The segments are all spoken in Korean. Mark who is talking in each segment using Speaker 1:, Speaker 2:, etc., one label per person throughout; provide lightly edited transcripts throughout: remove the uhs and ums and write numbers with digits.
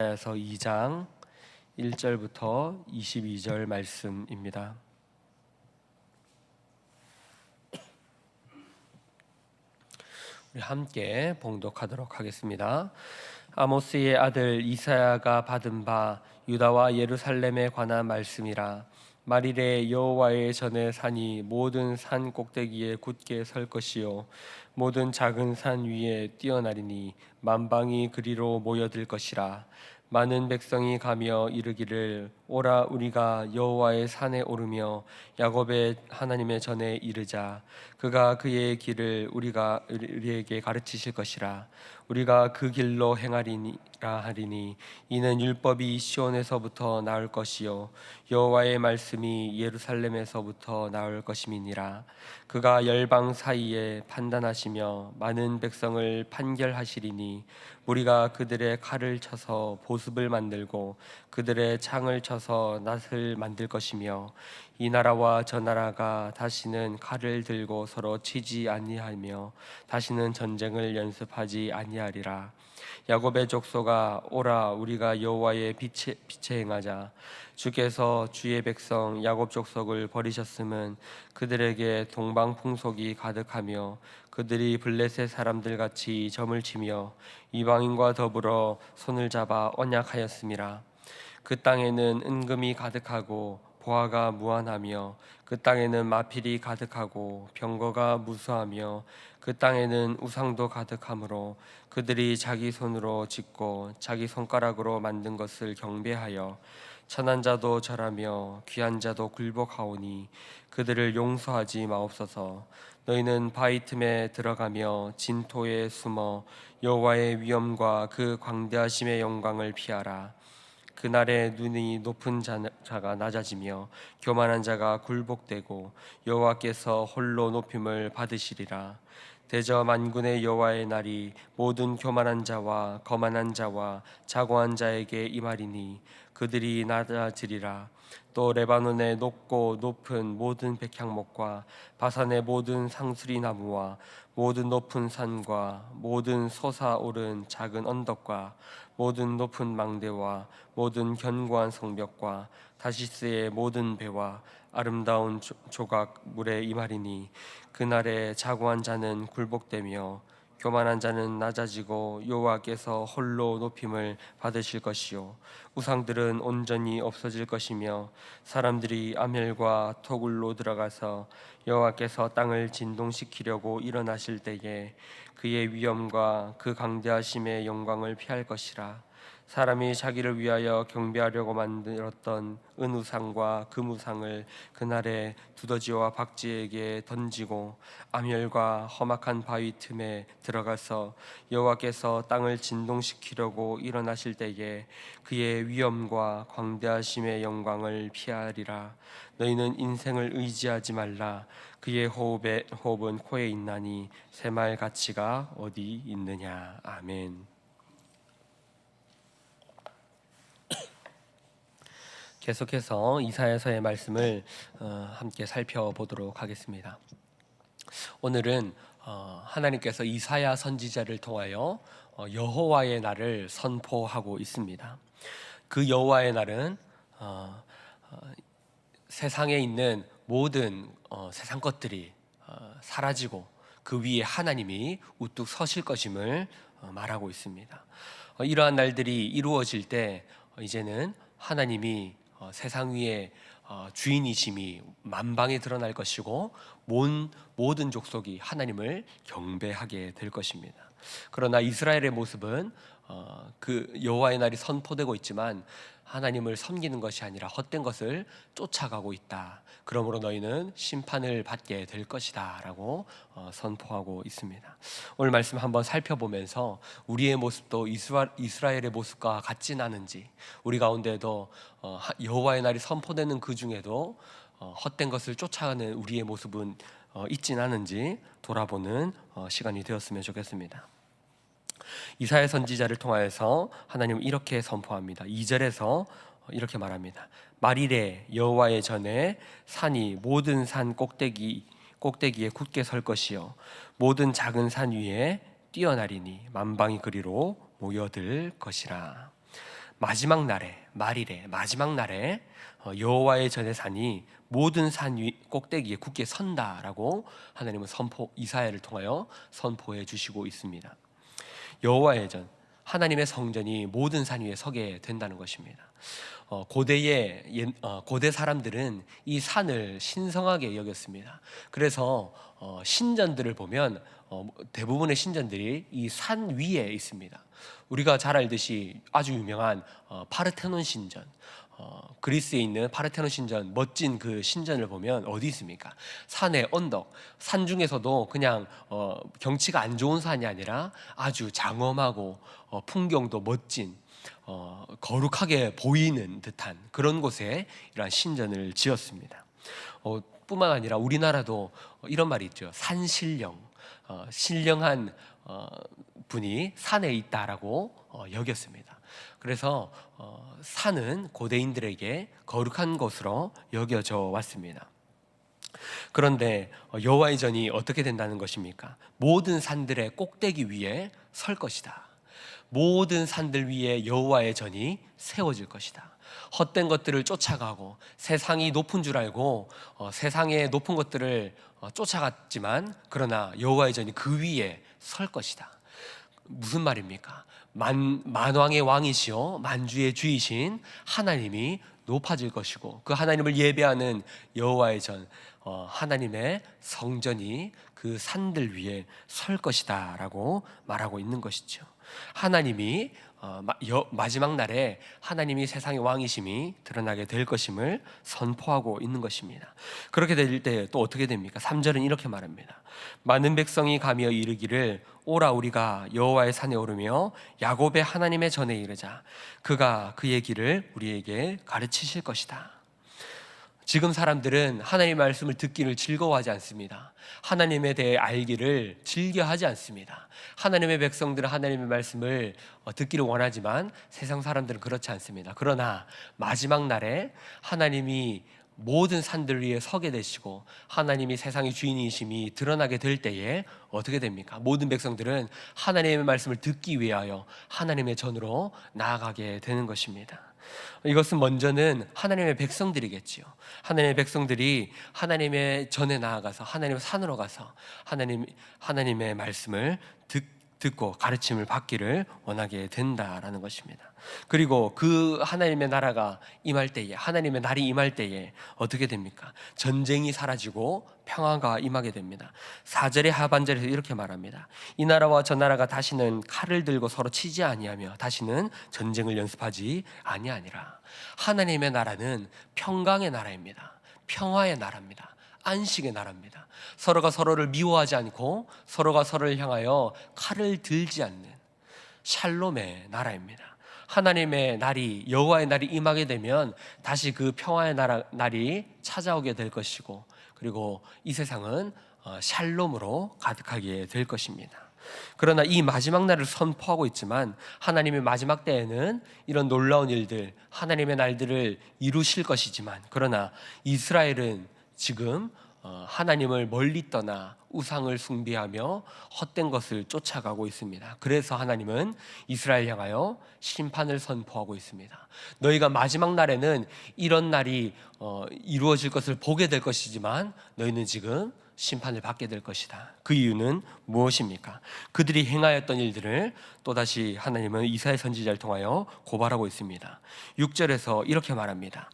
Speaker 1: 이사야서 2장 1절부터 22절 말씀입니다. 우리 함께 봉독하도록 하겠습니다. 아모스의 아들 이사야가 받은 바 유다와 예루살렘에 관한 말씀이라. 말일에 여호와의 전에 산이 모든 산 꼭대기에 굳게 설 것이요 모든 작은 산 위에 뛰어나리니 만방이 그리로 모여들 것이라. 많은 백성이 가며 이르기를 오라 우리가 여호와의 산에 오르며 야곱의 하나님의 전에 이르자. 그가 그의 길을 우리에게 가르치실 것이라. 우리가 그 길로 행하리라 하리니 이는 율법이 시온에서부터 나올 것이요 여호와의 말씀이 예루살렘에서부터 나올 것임이니라. 그가 열방 사이에 판단하시며 많은 백성을 판결하시리니 우리가 그들의 칼을 쳐서 보습을 만들고 그들의 창을 쳐서 낫을 만들 것이며 이 나라와 저 나라가 다시는 칼을 들고 서로 치지 아니하며 다시는 전쟁을 연습하지 아니하리라. 야곱의 족속아 오라 우리가 여호와의 빛에 행하자. 주께서 주의 백성 야곱 족속을 버리셨음은 그들에게 동방풍속이 가득하며 그들이 블레셋 사람들 같이 점을 치며 이방인과 더불어 손을 잡아 언약하였음이라. 그 땅에는 은금이 가득하고 보화가 무한하며 그 땅에는 마필이 가득하고 병거가 무수하며 그 땅에는 우상도 가득하므로 그들이 자기 손으로 짓고 자기 손가락으로 만든 것을 경배하여 천한 자도 절하며 귀한 자도 굴복하오니 그들을 용서하지 마옵소서. 너희는 바위 틈에 들어가며 진토에 숨어 여호와의 위엄과 그 광대하심의 영광을 피하라. 그날에 눈이 높은 자가 낮아지며 교만한 자가 굴복되고 여호와께서 홀로 높임을 받으시리라. 대저 만군의 여호와의 날이 모든 교만한 자와 거만한 자와 자고한 자에게 임하리니 그들이 낮아지리라. 또 레바논의 높고 높은 모든 백향목과 바산의 모든 상수리 나무와 모든 높은 산과 모든 솟아오른 작은 언덕과 모든 높은 망대와 모든 견고한 성벽과 다시스의 모든 배와 아름다운 조각 물에 임하리니 그날에 자고한 자는 굴복되며 교만한 자는 낮아지고 여호와께서 홀로 높임을 받으실 것이요 우상들은 온전히 없어질 것이며 사람들이 아멜과 토굴로 들어가서 여호와께서 땅을 진동시키려고 일어나실 때에 그의 위엄과 그 강대하심의 영광을 피할 것이라. 사람이 자기를 위하여 경배하려고 만들었던 은우상과 금우상을 그날에 두더지와 박쥐에게 던지고 아멸과 험악한 바위 틈에 들어가서 여호와께서 땅을 진동시키려고 일어나실 때에 그의 위엄과 광대하심의 영광을 피하리라. 너희는 인생을 의지하지 말라. 그의 호흡은 코에 있나니 새말 가치가 어디 있느냐. 아멘. 계속해서 이사야서의 말씀을 함께 살펴보도록 하겠습니다. 오늘은 하나님께서 이사야 선지자를 통하여 여호와의 날을 선포하고 있습니다. 그 여호와의 날은 세상에 있는 모든 세상 것들이 사라지고 그 위에 하나님이 우뚝 서실 것임을 말하고 있습니다. 이러한 날들이 이루어질 때 이제는 하나님이 세상 위에 주인이심이 만방에 드러날 것이고 모든 족속이 하나님을 경배하게 될 것입니다. 그러나 이스라엘의 모습은 그 여호와의 날이 선포되고 있지만 하나님을 섬기는 것이 아니라 헛된 것을 쫓아가고 있다. 그러므로 너희는 심판을 받게 될 것이다 라고 선포하고 있습니다. 오늘 말씀 한번 살펴보면서 우리의 모습도 이스라엘의 모습과 같진 않은지, 우리 가운데도 여호와의 날이 선포되는 그 중에도 헛된 것을 쫓아가는 우리의 모습은 있진 않은지 돌아보는 시간이 되었으면 좋겠습니다. 이사야 선지자를 통하여서 하나님은 이렇게 선포합니다. 2절에서 이렇게 말합니다. 말일에 여호와의 전에 산이 모든 산 꼭대기에 굳게 설 것이요 모든 작은 산 위에 뛰어나리니 만방이 그리로 모여들 것이라. 마지막 날에 말일에 마지막 날에 여호와의 전의 산이 모든 산 위 꼭대기에 굳게 선다라고 하나님은 이사야를 통하여 선포해 주시고 있습니다. 여호와의 전, 하나님의 성전이 모든 산 위에 서게 된다는 것입니다. 고대 사람들은 이 산을 신성하게 여겼습니다. 그래서 신전들을 보면 대부분의 신전들이 이 산 위에 있습니다. 우리가 잘 알듯이 아주 유명한 파르테논 신전, 그리스에 있는 파르테논 신전, 멋진 그 신전을 보면 어디 있습니까? 산의 언덕, 산 중에서도 그냥 경치가 안 좋은 산이 아니라 아주 장엄하고 풍경도 멋진 거룩하게 보이는 듯한 그런 곳에 이러한 신전을 지었습니다. 뿐만 아니라 우리나라도 이런 말이 있죠. 산신령, 신령한 분이 산에 있다라고 여겼습니다. 그래서 산은 고대인들에게 거룩한 것으로 여겨져 왔습니다. 그런데 여호와의 전이 어떻게 된다는 것입니까? 모든 산들의 꼭대기 위에 설 것이다. 모든 산들 위에 여호와의 전이 세워질 것이다. 헛된 것들을 쫓아가고 세상이 높은 줄 알고 세상의 높은 것들을 쫓아갔지만 그러나 여호와의 전이 그 위에 설 것이다. 무슨 말입니까? 만왕의 왕이시오 만주의 주이신 하나님이 높아질 것이고 그 하나님을 예배하는 여호와의 전, 하나님의 성전이 그 산들 위에 설 것이다 라고 말하고 있는 것이죠. 하나님이 마지막 날에 하나님이 세상의 왕이심이 드러나게 될 것임을 선포하고 있는 것입니다. 그렇게 될 때 또 어떻게 됩니까? 3절은 이렇게 말합니다. 많은 백성이 가며 이르기를 오라 우리가 여호와의 산에 오르며 야곱의 하나님의 전에 이르자. 그가 그의 길을 우리에게 가르치실 것이다. 지금 사람들은 하나님의 말씀을 듣기를 즐거워하지 않습니다. 하나님에 대해 알기를 즐겨하지 않습니다. 하나님의 백성들은 하나님의 말씀을 듣기를 원하지만 세상 사람들은 그렇지 않습니다. 그러나 마지막 날에 하나님이 모든 산들 위에 서게 되시고 하나님이 세상의 주인이심이 드러나게 될 때에 어떻게 됩니까? 모든 백성들은 하나님의 말씀을 듣기 위하여 하나님의 전으로 나아가게 되는 것입니다. 이것은 먼저는 하나님의 백성들이겠지요. 하나님의 백성들이 하나님의 전에 나아가서 하나님의 산으로 가서 하나님의 말씀을 듣고 가르침을 받기를 원하게 된다라는 것입니다. 그리고 그 하나님의 나라가 임할 때에, 하나님의 날이 임할 때에 어떻게 됩니까? 전쟁이 사라지고 평화가 임하게 됩니다. 4절의 하반절에서 이렇게 말합니다. 이 나라와 저 나라가 다시는 칼을 들고 서로 치지 아니하며 다시는 전쟁을 연습하지 아니하니라. 하나님의 나라는 평강의 나라입니다. 평화의 나라입니다. 안식의 나라입니다. 서로가 서로를 미워하지 않고 서로가 서로를 향하여 칼을 들지 않는 샬롬의 나라입니다. 하나님의 날이, 여호와의 날이 임하게 되면 다시 그 평화의 날이 찾아오게 될 것이고, 그리고 이 세상은 샬롬으로 가득하게 될 것입니다. 그러나 이 마지막 날을 선포하고 있지만 하나님의 마지막 때에는 이런 놀라운 일들, 하나님의 날들을 이루실 것이지만, 그러나 이스라엘은 지금 하나님을 멀리 떠나 우상을 숭배하며 헛된 것을 쫓아가고 있습니다. 그래서 하나님은 이스라엘 향하여 심판을 선포하고 있습니다. 너희가 마지막 날에는 이런 날이 이루어질 것을 보게 될 것이지만 너희는 지금 심판을 받게 될 것이다. 그 이유는 무엇입니까? 그들이 행하였던 일들을 또다시 하나님은 이사야 선지자를 통하여 고발하고 있습니다. 6절에서 이렇게 말합니다.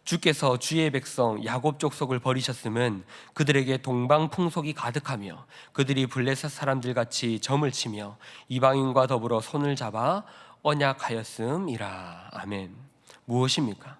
Speaker 1: 주께서 주의 백성 야곱 족속을 버리셨음은 그들에게 동방 풍속이 가득하며 그들이 블레셋 사람들 같이 점을 치며 이방인과 더불어 손을 잡아 언약하였음이라. 아멘. 무엇입니까?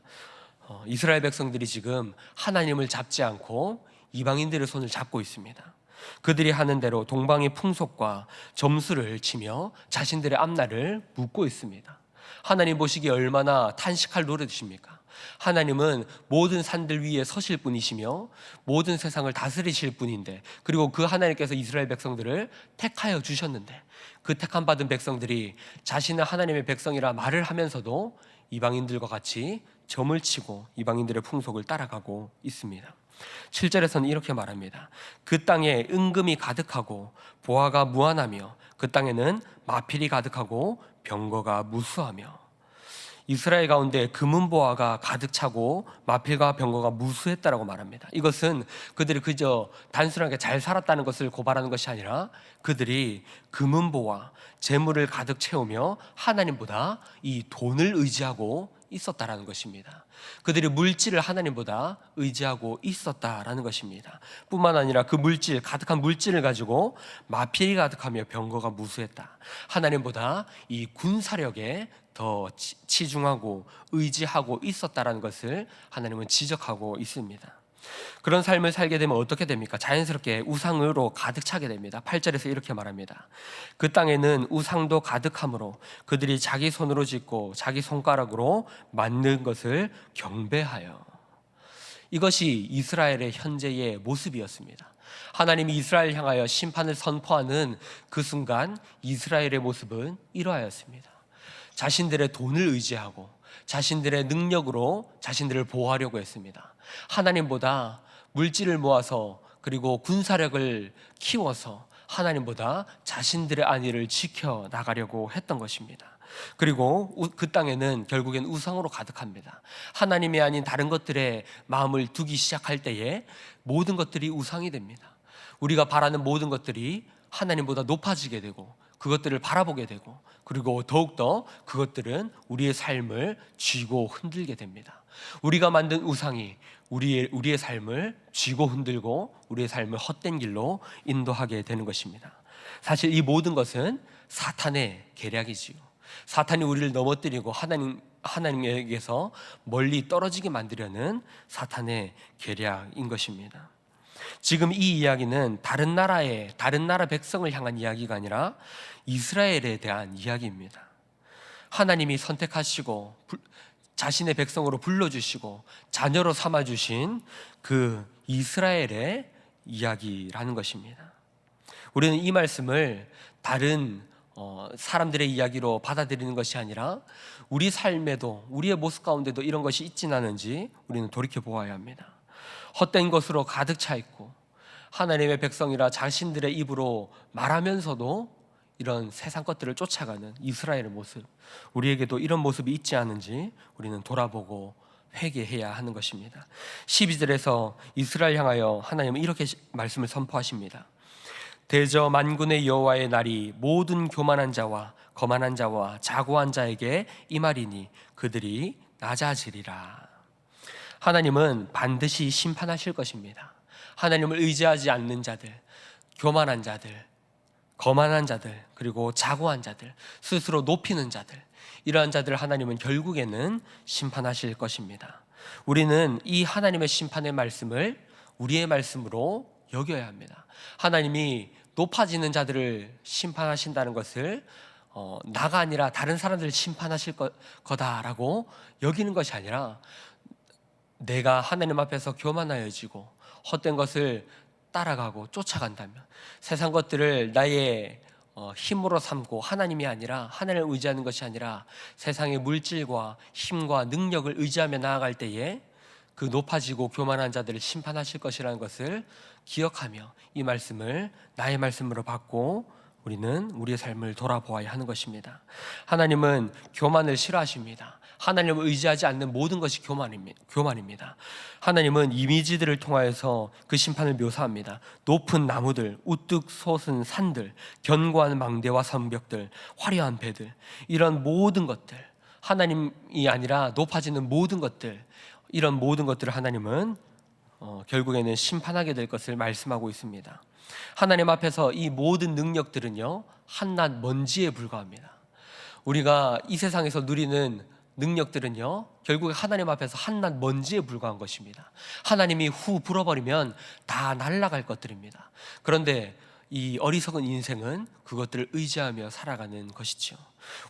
Speaker 1: 이스라엘 백성들이 지금 하나님을 잡지 않고 이방인들의 손을 잡고 있습니다. 그들이 하는 대로 동방의 풍속과 점수를 치며 자신들의 앞날을 묻고 있습니다. 하나님 보시기에 얼마나 탄식할 노릇이십니까? 하나님은 모든 산들 위에 서실 분이시며 모든 세상을 다스리실 분인데, 그리고 그 하나님께서 이스라엘 백성들을 택하여 주셨는데 그 택함 받은 백성들이 자신은 하나님의 백성이라 말을 하면서도 이방인들과 같이 점을 치고 이방인들의 풍속을 따라가고 있습니다. 7절에서는 이렇게 말합니다. 그 땅에 은금이 가득하고 보화가 무한하며 그 땅에는 마필이 가득하고 병거가 무수하며. 이스라엘 가운데 금은보화가 가득 차고 마필과 병거가 무수했다라고 말합니다. 이것은 그들이 그저 단순하게 잘 살았다는 것을 고발하는 것이 아니라 그들이 금은보화, 재물을 가득 채우며 하나님보다 이 돈을 의지하고 있었다라는 것입니다. 그들이 물질을 하나님보다 의지하고 있었다라는 것입니다. 뿐만 아니라 그 물질, 가득한 물질을 가지고 마필이 가득하며 병거가 무수했다. 하나님보다 이 군사력에 더 치중하고 의지하고 있었다라는 것을 하나님은 지적하고 있습니다. 그런 삶을 살게 되면 어떻게 됩니까? 자연스럽게 우상으로 가득 차게 됩니다. 8절에서 이렇게 말합니다. 그 땅에는 우상도 가득하므로 그들이 자기 손으로 짓고 자기 손가락으로 만든 것을 경배하여. 이것이 이스라엘의 현재의 모습이었습니다. 하나님이 이스라엘 향하여 심판을 선포하는 그 순간 이스라엘의 모습은 이러하였습니다. 자신들의 돈을 의지하고 자신들의 능력으로 자신들을 보호하려고 했습니다. 하나님보다 물질을 모아서 그리고 군사력을 키워서 하나님보다 자신들의 안위를 지켜나가려고 했던 것입니다. 그리고 그 땅에는 결국엔 우상으로 가득합니다. 하나님이 아닌 다른 것들에 마음을 두기 시작할 때에 모든 것들이 우상이 됩니다. 우리가 바라는 모든 것들이 하나님보다 높아지게 되고 그것들을 바라보게 되고 그리고 더욱더 그것들은 우리의 삶을 쥐고 흔들게 됩니다. 우리가 만든 우상이 우리의 삶을 쥐고 흔들고 우리의 삶을 헛된 길로 인도하게 되는 것입니다. 사실 이 모든 것은 사탄의 계략이지요. 사탄이 우리를 넘어뜨리고 하나님에게서 멀리 떨어지게 만들려는 사탄의 계략인 것입니다. 지금 이 이야기는 다른 나라 백성을 향한 이야기가 아니라 이스라엘에 대한 이야기입니다. 하나님이 선택하시고 자신의 백성으로 불러주시고 자녀로 삼아주신 그 이스라엘의 이야기라는 것입니다. 우리는 이 말씀을 다른 사람들의 이야기로 받아들이는 것이 아니라 우리 삶에도 우리의 모습 가운데도 이런 것이 있지는 않은지 우리는 돌이켜 보아야 합니다. 헛된 것으로 가득 차 있고 하나님의 백성이라 자신들의 입으로 말하면서도 이런 세상 것들을 쫓아가는 이스라엘의 모습, 우리에게도 이런 모습이 있지 않은지 우리는 돌아보고 회개해야 하는 것입니다. 12절에서 이스라엘 향하여 하나님은 이렇게 말씀을 선포하십니다. 대저 만군의 여호와의 날이 모든 교만한 자와 거만한 자와 자고한 자에게 임하리니 그들이 낮아지리라. 하나님은 반드시 심판하실 것입니다. 하나님을 의지하지 않는 자들, 교만한 자들, 거만한 자들, 그리고 자고한 자들, 스스로 높이는 자들, 이러한 자들을 하나님은 결국에는 심판하실 것입니다. 우리는 이 하나님의 심판의 말씀을 우리의 말씀으로 여겨야 합니다. 하나님이 높아지는 자들을 심판하신다는 것을 나가 아니라 다른 사람들을 심판하실 거다라고 여기는 것이 아니라 내가 하나님 앞에서 교만하여지고 헛된 것을 따라가고 쫓아간다면 세상 것들을 나의 힘으로 삼고 하나님이 아니라 하나님을 의지하는 것이 아니라 세상의 물질과 힘과 능력을 의지하며 나아갈 때에 그 높아지고 교만한 자들을 심판하실 것이라는 것을 기억하며 이 말씀을 나의 말씀으로 받고 우리는 우리의 삶을 돌아보아야 하는 것입니다. 하나님은 교만을 싫어하십니다. 하나님을 의지하지 않는 모든 것이 교만입니다. 하나님은 이미지들을 통하여서 그 심판을 묘사합니다. 높은 나무들, 우뚝 솟은 산들, 견고한 망대와 성벽들, 화려한 배들, 이런 모든 것들, 하나님이 아니라 높아지는 모든 것들, 이런 모든 것들을 하나님은 결국에는 심판하게 될 것을 말씀하고 있습니다. 하나님 앞에서 이 모든 능력들은요, 한낱 먼지에 불과합니다. 우리가 이 세상에서 누리는 능력들은요, 결국에 하나님 앞에서 한낱 먼지에 불과한 것입니다. 하나님이 후 불어버리면 다 날아갈 것들입니다. 그런데 이 어리석은 인생은 그것들을 의지하며 살아가는 것이죠.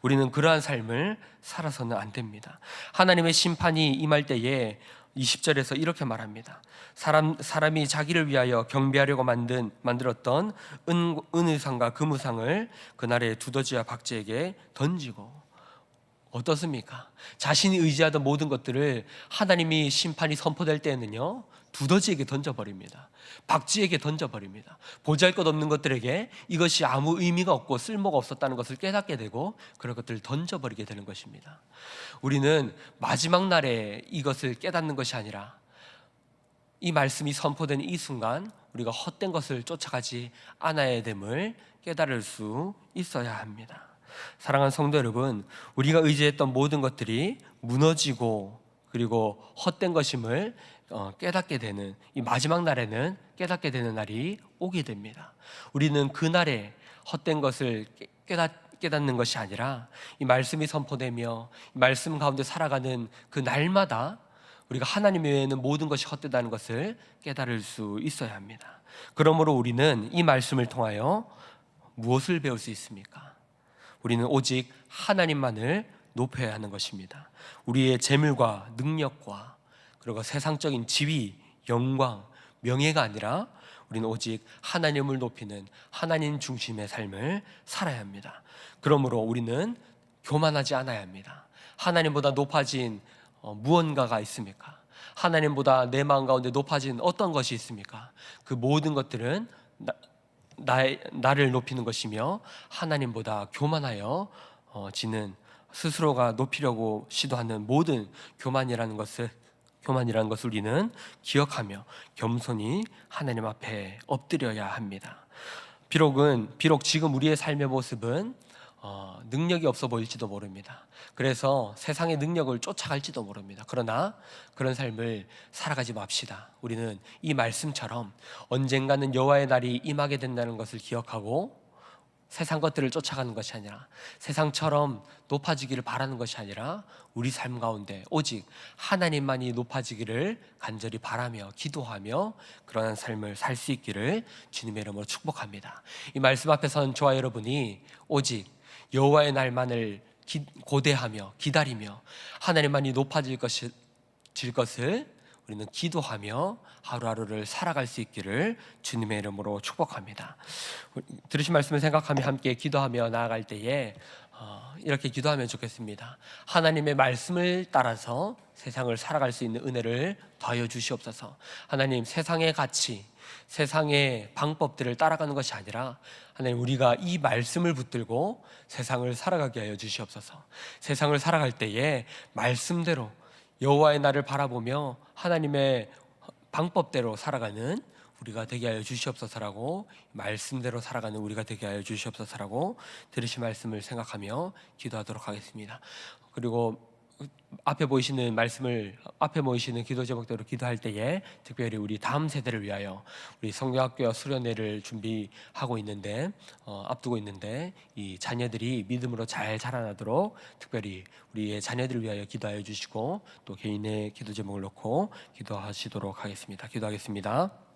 Speaker 1: 우리는 그러한 삶을 살아서는 안 됩니다. 하나님의 심판이 임할 때에 20절에서 이렇게 말합니다. 사람이 자기를 위하여 경배하려고 만들었던 은의상과 금의상을 그날의 두더지와 박쥐에게 던지고. 어떻습니까? 자신이 의지하던 모든 것들을 하나님이 심판이 선포될 때에는요, 두더지에게 던져버립니다. 박쥐에게 던져버립니다. 보잘것없는 것들에게 이것이 아무 의미가 없고 쓸모가 없었다는 것을 깨닫게 되고 그런 것들을 던져버리게 되는 것입니다. 우리는 마지막 날에 이것을 깨닫는 것이 아니라 이 말씀이 선포되는 이 순간 우리가 헛된 것을 쫓아가지 않아야 됨을 깨달을 수 있어야 합니다. 사랑하는 성도 여러분, 우리가 의지했던 모든 것들이 무너지고 그리고 헛된 것임을 깨닫게 되는 이 마지막 날에는 깨닫게 되는 날이 오게 됩니다. 우리는 그 날에 헛된 것을 깨닫는 것이 아니라 이 말씀이 선포되며 이 말씀 가운데 살아가는 그 날마다 우리가 하나님 외에는 모든 것이 헛되다는 것을 깨달을 수 있어야 합니다. 그러므로 우리는 이 말씀을 통하여 무엇을 배울 수 있습니까? 우리는 오직 하나님만을 높여야 하는 것입니다. 우리의 재물과 능력과 그리고 세상적인 지위, 영광, 명예가 아니라 우리는 오직 하나님을 높이는 하나님 중심의 삶을 살아야 합니다. 그러므로 우리는 교만하지 않아야 합니다. 하나님보다 높아진 무언가가 있습니까? 하나님보다 내 마음 가운데 높아진 어떤 것이 있습니까? 그 모든 것들은 나를 높이는 것이며 하나님보다 교만하여 지는 스스로가 높이려고 시도하는 모든 교만이라는 것을 우리는 기억하며 겸손히 하나님 앞에 엎드려야 합니다. 비록 지금 우리의 삶의 모습은 능력이 없어 보일지도 모릅니다. 그래서 세상의 능력을 쫓아갈지도 모릅니다. 그러나 그런 삶을 살아가지 맙시다. 우리는 이 말씀처럼 언젠가는 여호와의 날이 임하게 된다는 것을 기억하고 세상 것들을 쫓아가는 것이 아니라 세상처럼 높아지기를 바라는 것이 아니라 우리 삶 가운데 오직 하나님만이 높아지기를 간절히 바라며 기도하며 그러한 삶을 살 수 있기를 주님의 이름으로 축복합니다. 이 말씀 앞에 선 저와 여러분이 오직 여호와의 날만을 고대하며 기다리며 하나님만이 높아질 것을 우리는 기도하며 하루하루를 살아갈 수 있기를 주님의 이름으로 축복합니다. 들으신 말씀을 생각하며 함께 기도하며 나아갈 때에 이렇게 기도하면 좋겠습니다. 하나님의 말씀을 따라서 세상을 살아갈 수 있는 은혜를 더하여 주시옵소서. 하나님, 세상의 가치, 세상의 방법들을 따라가는 것이 아니라 하나님, 우리가 이 말씀을 붙들고 세상을 살아가게 하여 주시옵소서. 세상을 살아갈 때에 말씀대로 여호와의 날을 바라보며 하나님의 방법대로 살아가는 우리가 되게 하여 주시옵소서라고, 말씀대로 살아가는 우리가 되게 하여 주시옵소서라고 들으신 말씀을 생각하며 기도하도록 하겠습니다. 그리고 앞에 모이시는 기도 제목대로 기도할 때에 특별히 우리 다음 세대를 위하여 우리 성경학교와 수련회를 준비하고 있는데 앞두고 있는데 이 자녀들이 믿음으로 잘 자라나도록 특별히 우리의 자녀들을 위하여 기도하여 주시고 또 개인의 기도 제목을 놓고 기도하시도록 하겠습니다. 기도하겠습니다.